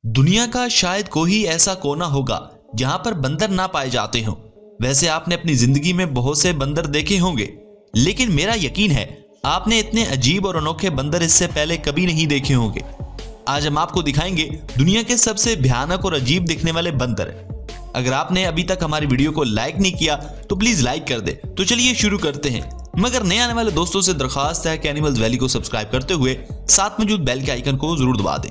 दुनिया का शायद कोई ऐसा कोना होगा जहां पर बंदर ना पाए जाते हों। वैसे आपने अपनी जिंदगी में बहुत से बंदर देखे होंगे, लेकिन मेरा यकीन है आपने इतने अजीब और अनोखे बंदर इससे पहले कभी नहीं देखे होंगे। आज हम आपको दिखाएंगे दुनिया के सबसे भयानक और अजीब दिखने वाले बंदर। अगर आपने अभी तक हमारी वीडियो को लाइक नहीं किया तो प्लीज लाइक कर दे। तो चलिए शुरू करते हैं, मगर नए आने वाले दोस्तों से दरखास्त है कि एनिमल्स वैली को सब्सक्राइब करते हुए साथ मौजूद बेल के आइकन को जरूर दबा दें।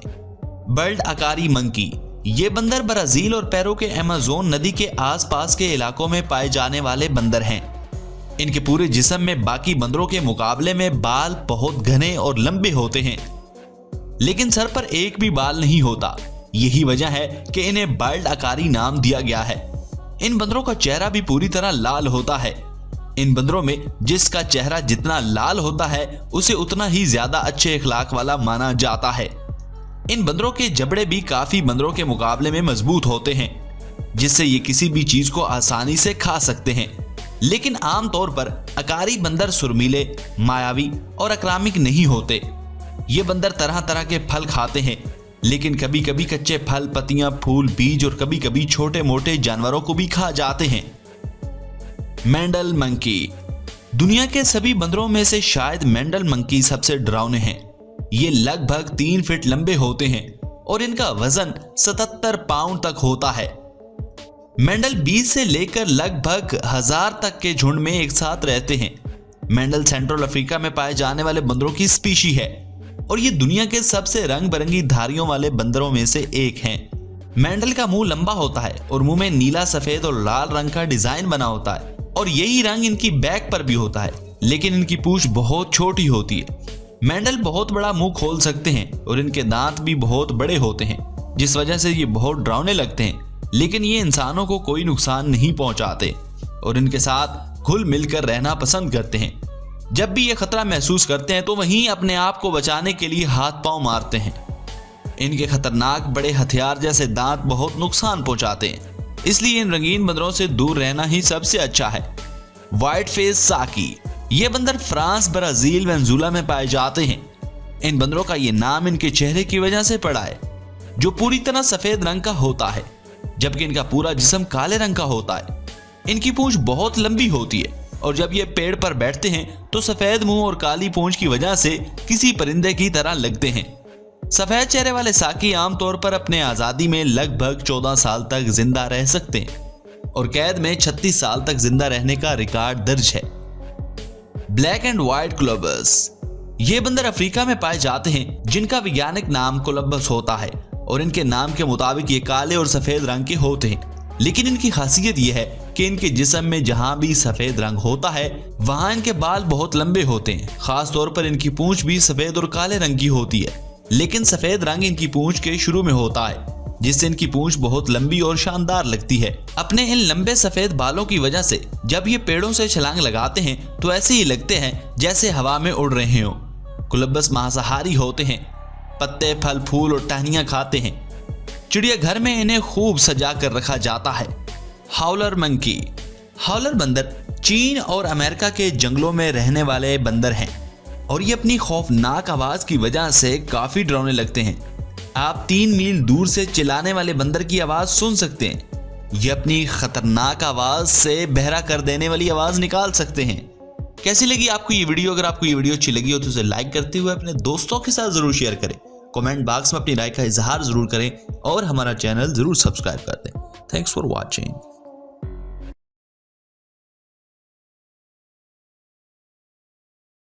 बर्ड अकारी मंकी, ये बंदर ब्राजील और पेरू के अमेज़न नदी के आसपास के इलाकों में पाए जाने वाले बंदर हैं। इनके पूरे जिस्म में बाकी बंदरों के मुकाबले में बाल बहुत घने और लंबे होते हैं, लेकिन सर पर एक भी बाल नहीं होता। यही वजह है कि इन्हें बर्ड अकारी नाम दिया गया है। इन बंदरों का चेहरा भी पूरी तरह लाल होता है। इन बंदरों में जिसका चेहरा जितना लाल होता है उसे उतना ही ज्यादा अच्छे अखलाक वाला माना जाता है। इन बंदरों के जबड़े भी काफी बंदरों के मुकाबले में मजबूत होते हैं, जिससे ये किसी भी चीज को आसानी से खा सकते हैं। लेकिन आमतौर पर अकारी बंदर सुरमीले, मायावी और आक्रामक नहीं होते। ये बंदर तरह तरह के फल खाते हैं, लेकिन कभी कभी कच्चे फल, पत्तियां, फूल, बीज और कभी कभी छोटे मोटे जानवरों को भी खा जाते हैं। मेंडल मंकी, दुनिया के सभी बंदरों में से शायद मेंडल मंकी सबसे डरावने हैं। ये लगभग 3 फीट लंबे होते हैं और इनका वजन 77 पाउंड तक होता है। मेंडल 20 से लेकर लगभग 1000 तक के झुंड में एक साथ रहते हैं। मेंडल सेंट्रल अफ्रीका में पाए जाने वाले बंदरों की स्पीशी है और ये दुनिया के सबसे रंग बिरंगी धारियों वाले बंदरों में से एक हैं। मेंडल का मुंह लंबा होता है और मुंह में नीला, सफेद और लाल रंग का डिजाइन बना होता है और यही रंग इनकी बैक पर भी होता है, लेकिन इनकी पूंछ बहुत छोटी होती है। मेंडल बहुत बड़ा मुंह खोल सकते हैं और इनके दांत भी बहुत बड़े होते हैं, जिस वजह से ये बहुत डरावने लगते हैं, लेकिन ये इंसानों को कोई नुकसान नहीं पहुंचाते और इनके साथ घुल मिलकर रहना पसंद करते हैं। जब भी ये खतरा महसूस करते हैं तो वहीं अपने आप को बचाने के लिए हाथ पांव मारते हैं। इनके खतरनाक बड़े हथियार जैसे दांत बहुत नुकसान पहुंचाते हैं, इसलिए इन रंगीन बंदरों से दूर रहना ही सबसे अच्छा है। व्हाइट फेस साकी, ये बंदर फ्रांस, ब्राजील, वेनेजुएला में पाए जाते हैं। इन बंदरों का ये नाम इनके चेहरे की वजह से पड़ा है, जो पूरी तरह सफेद रंग का होता है, जबकि इनका पूरा जिस्म काले रंग का होता है। इनकी पूंछ बहुत लंबी होती है और जब ये पेड़ पर बैठते हैं तो सफेद मुंह और काली पूंछ की वजह से किसी परिंदे की तरह लगते हैं। सफेद चेहरे वाले साकी आमतौर पर अपने आजादी में लगभग 14 साल तक जिंदा रह सकते हैं और कैद में 36 साल तक जिंदा रहने का रिकॉर्ड दर्ज है। ब्लैक एंड व्हाइट कोलंबस, ये बंदर अफ्रीका में पाए जाते हैं, जिनका वैज्ञानिक नाम कोलंबस होता है और इनके नाम के मुताबिक ये काले और सफेद रंग के होते हैं। लेकिन इनकी खासियत यह है कि इनके जिस्म में जहां भी सफेद रंग होता है वहां इनके बाल बहुत लंबे होते हैं। खास तौर पर इनकी पूंछ भी सफेद और काले रंग की होती है, लेकिन सफेद रंग इनकी पूंछ के शुरू में होता है, जिससे इनकी पूंछ बहुत लंबी और शानदार लगती है। अपने इन लंबे सफेद बालों की वजह से जब ये पेड़ों से छलांग लगाते हैं तो ऐसे ही लगते हैं जैसे हवा में उड़ रहे हों। कोलंबस मांसाहारी होते हैं, पत्ते, फल, फूल और टहनियां खाते हैं। चिड़ियाघर में इन्हें खूब सजा कर रखा जाता है। हाउलर मंकी, हाउलर बंदर चीन और अमेरिका के जंगलों में रहने वाले बंदर हैं और ये अपनी खौफनाक आवाज की वजह से काफी डरावने लगते हैं। आप 3 मील दूर से चिल्लाने वाले बंदर की आवाज सुन सकते हैं। ये अपनी खतरनाक आवाज से बहरा कर देने वाली आवाज निकाल सकते हैं। कैसी लगी आपको ये वीडियो? अगर आपको ये वीडियो अच्छी लगी हो तो उसे लाइक करते हुए अपने दोस्तों के साथ जरूर शेयर करें। कमेंट बॉक्स में अपनी राय का इजहार जरूर करें और हमारा चैनल जरूर सब्सक्राइब कर दें। Thanks for watching.